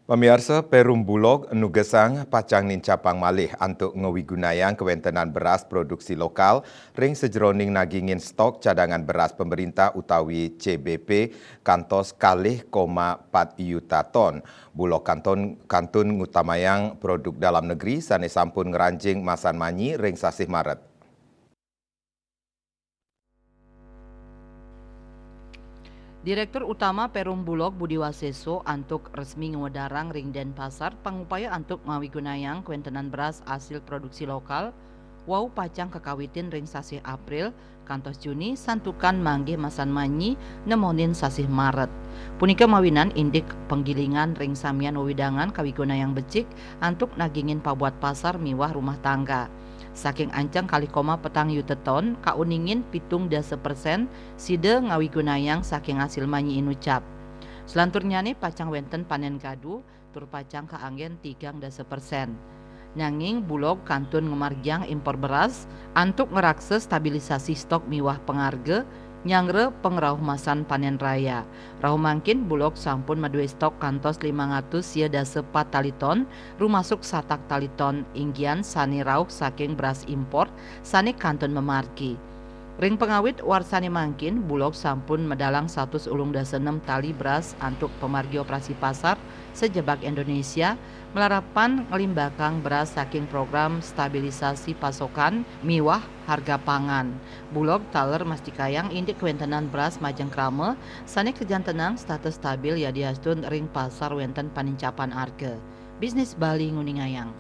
Pemirsa Perum Bulog nugesang pacang nincapang malih untuk ngewigunayang kewentenan beras produksi lokal ring sejeroning nagingin stok cadangan beras pemerintah utawi CBP kantos kalih 4 yuta ton. Bulog kantun ngutamayang produk dalam negeri sane sampun ngeranjing masan manyi ring sasih Maret. Direktur Utama Perum Bulog Budi Waseso antuk resmi ngewedarang ring Denpasar pangupaya antuk ngawigunayang kuentenan beras hasil produksi lokal wau pacang kekawitin ring sasih April kantos Juni santukan manggih masan manyi nemonin sasih Maret. Punika mawinan indik penggilingan ring samian wewidangan kawigunayang becik antuk nagingin pabuat pasar miwah rumah tangga. Saking ancang kali koma petang yuta ton, kauningin pitung dasa persen, side ngawigunayang saking hasil manyi inucap. Selanturnya nih pacang wenten panen gadu, tur pacang kaanggen 3% Nyanging Bulog kantun ngemarjang impor beras, antuk ngerakse stabilisasi stok miwah pengarge, nyangre pengrauh masan panen raya. Rahu mangkin Bulog sampun madue stok kantos 500 sia dase 4 taliton, rumasuk satak taliton inggian sani rauh saking beras impor, sani kantun memarki. Ring pengawit warsani mangkin Bulog sampun medalang 106 tali beras antuk pemargi operasi pasar sejebak Indonesia melarapan ngelimbakang beras saking program stabilisasi pasokan miwah harga pangan. Bulog taler mastikayang indik kuentenan beras majeng krame sani kejantenang status stabil ya diastun ring pasar wenten panincapan arge. Bisnis Bali nguningayang.